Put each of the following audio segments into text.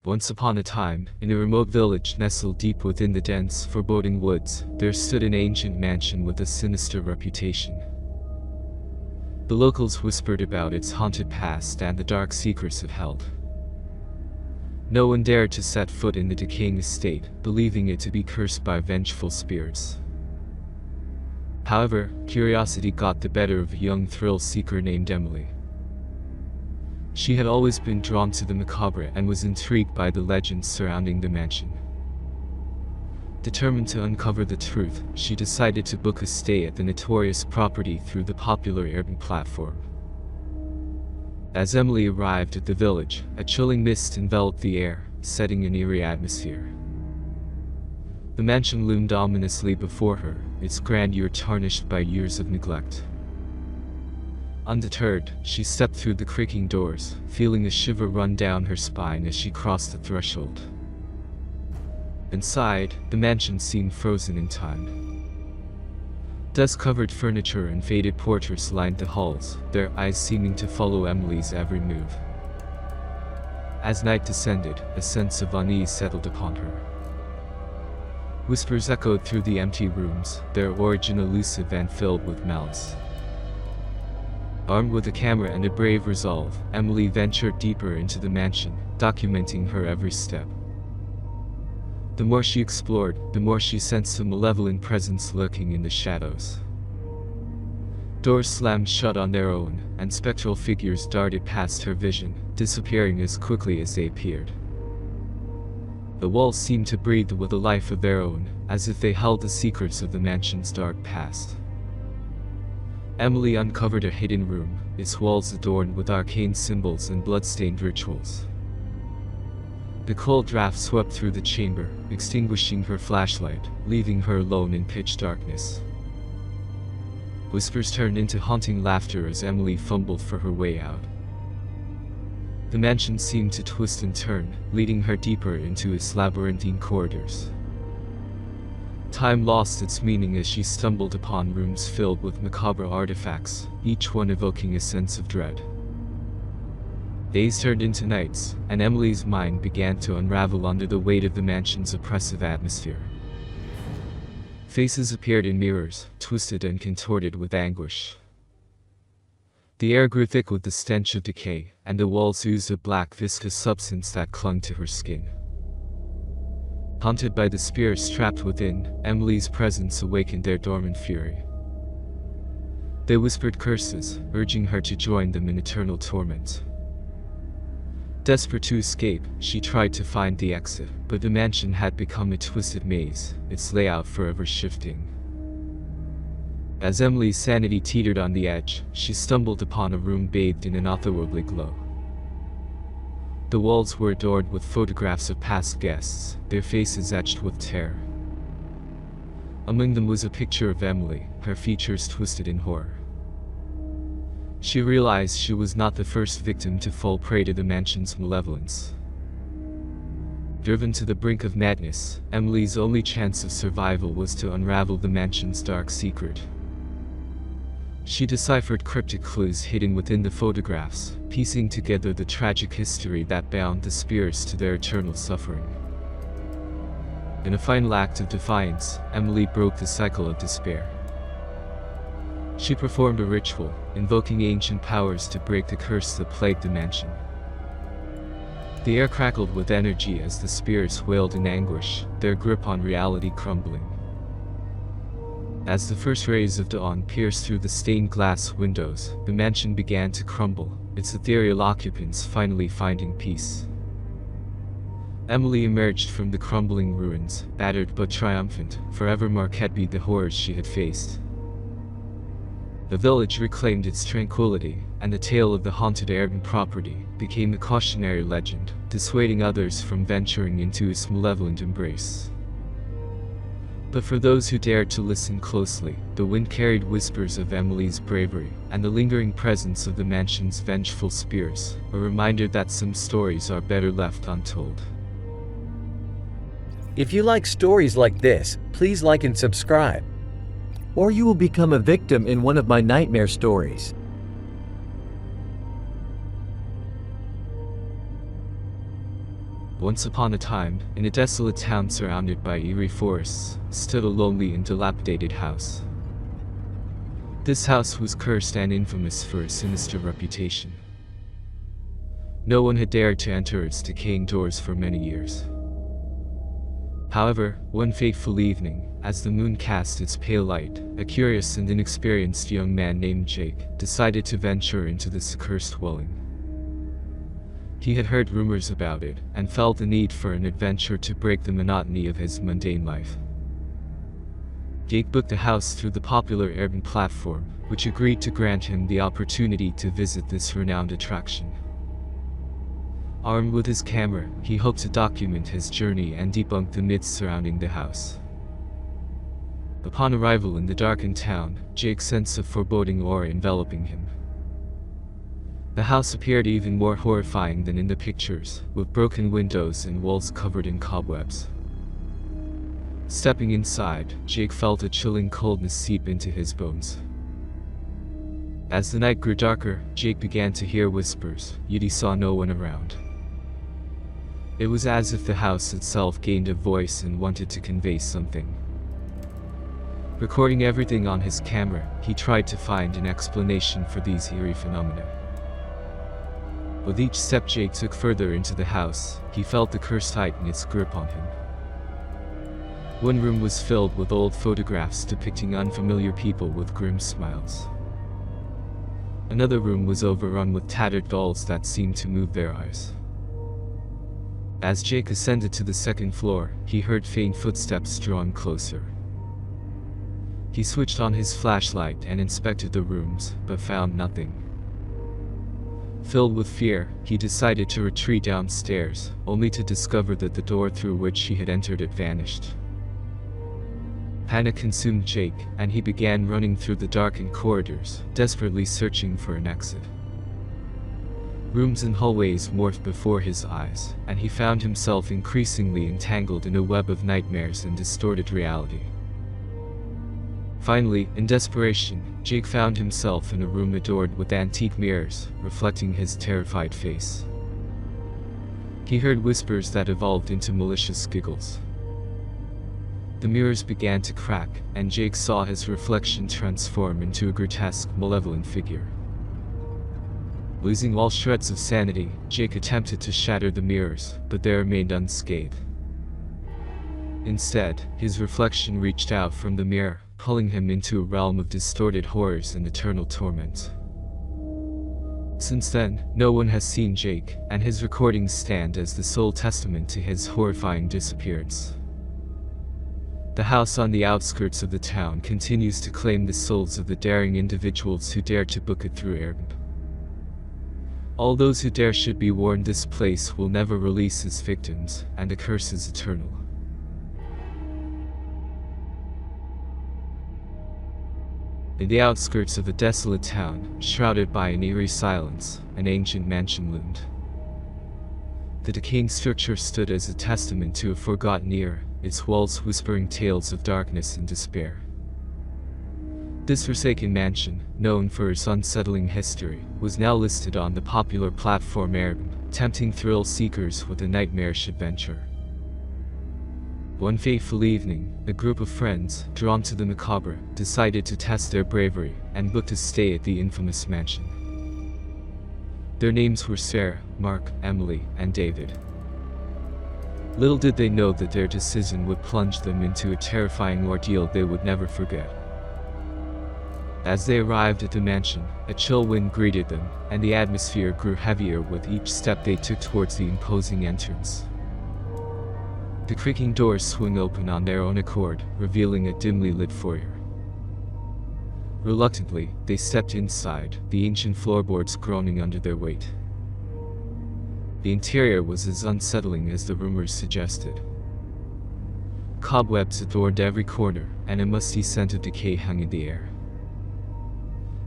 Once upon a time, in a remote village nestled deep within the dense, foreboding woods, there stood an ancient mansion with a sinister reputation. The locals whispered about its haunted past and the dark secrets it held. No one dared to set foot in the decaying estate, believing it to be cursed by vengeful spirits. However, curiosity got the better of a young thrill-seeker named Emily. She had always been drawn to the macabre and was intrigued by the legends surrounding the mansion. Determined to uncover the truth, she decided to book a stay at the notorious property through the popular Airbnb platform. As Emily arrived at the village, a chilling mist enveloped the air, setting an eerie atmosphere. The mansion loomed ominously before her, its grandeur tarnished by years of neglect. Undeterred, she stepped through the creaking doors, feeling a shiver run down her spine as she crossed the threshold. Inside, the mansion seemed frozen in time. Dust-covered furniture and faded portraits lined the halls, their eyes seeming to follow Emily's every move. As night descended, a sense of unease settled upon her. Whispers echoed through the empty rooms, their origin elusive and filled with malice. Armed with a camera and a brave resolve, Emily ventured deeper into the mansion, documenting her every step. The more she explored, the more she sensed a malevolent presence lurking in the shadows. Doors slammed shut on their own, and spectral figures darted past her vision, disappearing as quickly as they appeared. The walls seemed to breathe with a life of their own, as if they held the secrets of the mansion's dark past. Emily uncovered a hidden room, its walls adorned with arcane symbols and blood-stained rituals. The cold draft swept through the chamber, extinguishing her flashlight, leaving her alone in pitch darkness. Whispers turned into haunting laughter as Emily fumbled for her way out. The mansion seemed to twist and turn, leading her deeper into its labyrinthine corridors. Time lost its meaning as she stumbled upon rooms filled with macabre artifacts, each one evoking a sense of dread. Days turned into nights, and Emily's mind began to unravel under the weight of the mansion's oppressive atmosphere. Faces appeared in mirrors, twisted and contorted with anguish. The air grew thick with the stench of decay, and the walls oozed a black viscous substance that clung to her skin. Haunted by the spirits trapped within, Emily's presence awakened their dormant fury. They whispered curses, urging her to join them in eternal torment. Desperate to escape, she tried to find the exit, but the mansion had become a twisted maze, its layout forever shifting. As Emily's sanity teetered on the edge, she stumbled upon a room bathed in an otherworldly glow. The walls were adorned with photographs of past guests, their faces etched with terror. Among them was a picture of Emily, her features twisted in horror. She realized she was not the first victim to fall prey to the mansion's malevolence. Driven to the brink of madness, Emily's only chance of survival was to unravel the mansion's dark secret. She deciphered cryptic clues hidden within the photographs, piecing together the tragic history that bound the spirits to their eternal suffering. In a final act of defiance, Emily broke the cycle of despair. She performed a ritual, invoking ancient powers to break the curse that plagued the mansion. The air crackled with energy as the spirits wailed in anguish, their grip on reality crumbling. As the first rays of dawn pierced through the stained glass windows, the mansion began to crumble, its ethereal occupants finally finding peace. Emily emerged from the crumbling ruins, battered but triumphant, forever marked by the horrors she had faced. The village reclaimed its tranquility, and the tale of the haunted Airbnb property became a cautionary legend, dissuading others from venturing into its malevolent embrace. But for those who dared to listen closely, the wind carried whispers of Emily's bravery, and the lingering presence of the mansion's vengeful spirits, a reminder that some stories are better left untold. If you like stories like this, please like and subscribe, or you will become a victim in one of my nightmare stories. Once upon a time, in a desolate town surrounded by eerie forests, stood a lonely and dilapidated house. This house was cursed and infamous for a sinister reputation. No one had dared to enter its decaying doors for many years. However, one fateful evening, as the moon cast its pale light, a curious and inexperienced young man named Jake decided to venture into this accursed dwelling. He had heard rumors about it, and felt the need for an adventure to break the monotony of his mundane life. Jake booked a house through the popular Airbnb platform, which agreed to grant him the opportunity to visit this renowned attraction. Armed with his camera, he hoped to document his journey and debunk the myths surrounding the house. Upon arrival in the darkened town, Jake sensed a foreboding aura enveloping him. The house appeared even more horrifying than in the pictures, with broken windows and walls covered in cobwebs. Stepping inside, Jake felt a chilling coldness seep into his bones. As the night grew darker, Jake began to hear whispers, yet he saw no one around. It was as if the house itself gained a voice and wanted to convey something. Recording everything on his camera, he tried to find an explanation for these eerie phenomena. With each step Jake took further into the house, he felt the curse tighten its grip on him. One room was filled with old photographs depicting unfamiliar people with grim smiles. Another room was overrun with tattered dolls that seemed to move their eyes. As Jake ascended to the second floor, he heard faint footsteps drawing closer. He switched on his flashlight and inspected the rooms, but found nothing. Filled with fear, he decided to retreat downstairs, only to discover that the door through which he had entered had vanished. Panic consumed Jake, and he began running through the darkened corridors, desperately searching for an exit. Rooms and hallways morphed before his eyes, and he found himself increasingly entangled in a web of nightmares and distorted reality. Finally, in desperation, Jake found himself in a room adorned with antique mirrors, reflecting his terrified face. He heard whispers that evolved into malicious giggles. The mirrors began to crack, and Jake saw his reflection transform into a grotesque, malevolent figure. Losing all shreds of sanity, Jake attempted to shatter the mirrors, but they remained unscathed. Instead, his reflection reached out from the mirror, pulling him into a realm of distorted horrors and eternal torment. Since then, no one has seen Jake, and his recordings stand as the sole testament to his horrifying disappearance. The house on the outskirts of the town continues to claim the souls of the daring individuals who dare to book it through Airbnb. All those who dare should be warned, this place will never release its victims, and the curse is eternal. In the outskirts of a desolate town, shrouded by an eerie silence, an ancient mansion loomed. The decaying structure stood as a testament to a forgotten era, its walls whispering tales of darkness and despair. This forsaken mansion, known for its unsettling history, was now listed on the popular platform Airbnb, tempting thrill seekers with a nightmarish adventure. One fateful evening, a group of friends, drawn to the macabre, decided to test their bravery and booked a stay at the infamous mansion. Their names were Sarah, Mark, Emily, and David. Little did they know that their decision would plunge them into a terrifying ordeal they would never forget. As they arrived at the mansion, a chill wind greeted them, and the atmosphere grew heavier with each step they took towards the imposing entrance. The creaking doors swung open on their own accord, revealing a dimly lit foyer. Reluctantly, they stepped inside, the ancient floorboards groaning under their weight. The interior was as unsettling as the rumors suggested. Cobwebs adorned every corner, and a musty scent of decay hung in the air.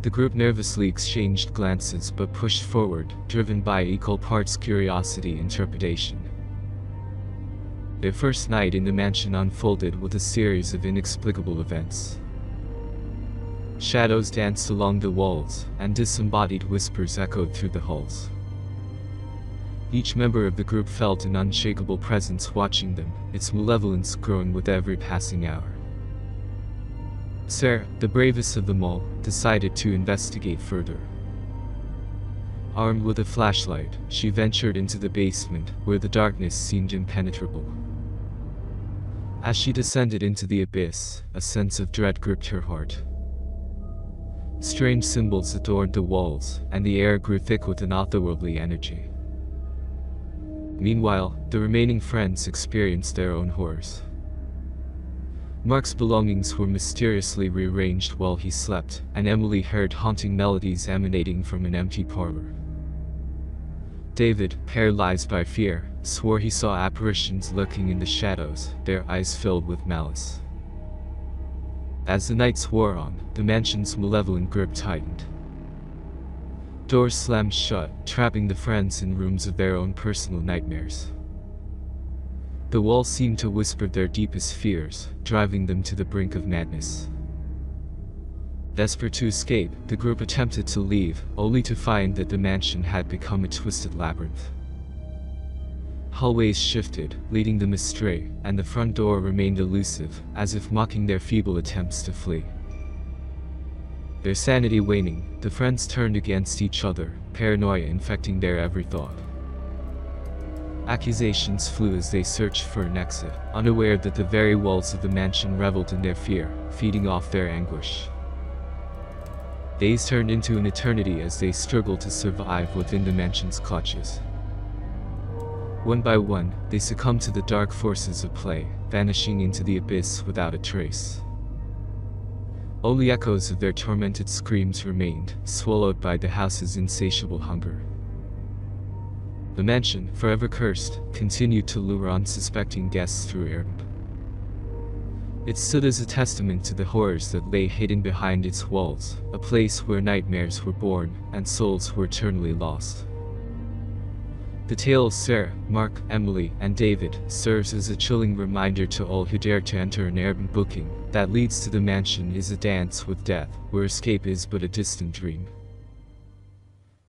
The group nervously exchanged glances but pushed forward, driven by equal parts curiosity and trepidation. Their first night in the mansion unfolded with a series of inexplicable events. Shadows danced along the walls, and disembodied whispers echoed through the halls. Each member of the group felt an unshakable presence watching them, its malevolence growing with every passing hour. Sarah, the bravest of them all, decided to investigate further. Armed with a flashlight, she ventured into the basement, where the darkness seemed impenetrable. As she descended into the abyss, a sense of dread gripped her heart. Strange symbols adorned the walls, and the air grew thick with an otherworldly energy. Meanwhile, the remaining friends experienced their own horrors. Mark's belongings were mysteriously rearranged while he slept, and Emily heard haunting melodies emanating from an empty parlor. David, paralyzed by fear, swore he saw apparitions lurking in the shadows, their eyes filled with malice. As the nights wore on, the mansion's malevolent grip tightened. Doors slammed shut, trapping the friends in rooms of their own personal nightmares. The walls seemed to whisper their deepest fears, driving them to the brink of madness. Desperate to escape, the group attempted to leave, only to find that the mansion had become a twisted labyrinth. Hallways shifted, leading them astray, and the front door remained elusive, as if mocking their feeble attempts to flee. Their sanity waning, the friends turned against each other, paranoia infecting their every thought. Accusations flew as they searched for an exit, unaware that the very walls of the mansion reveled in their fear, feeding off their anguish. Days turned into an eternity as they struggled to survive within the mansion's clutches. One by one, they succumbed to the dark forces of play, vanishing into the abyss without a trace. Only echoes of their tormented screams remained, swallowed by the house's insatiable hunger. The mansion, forever cursed, continued to lure unsuspecting guests through Airbnb. It stood as a testament to the horrors that lay hidden behind its walls, a place where nightmares were born and souls were eternally lost. The tale of Sarah, Mark, Emily, and David serves as a chilling reminder to all who dare to enter an Airbnb booking that leads to the mansion is a dance with death, where escape is but a distant dream.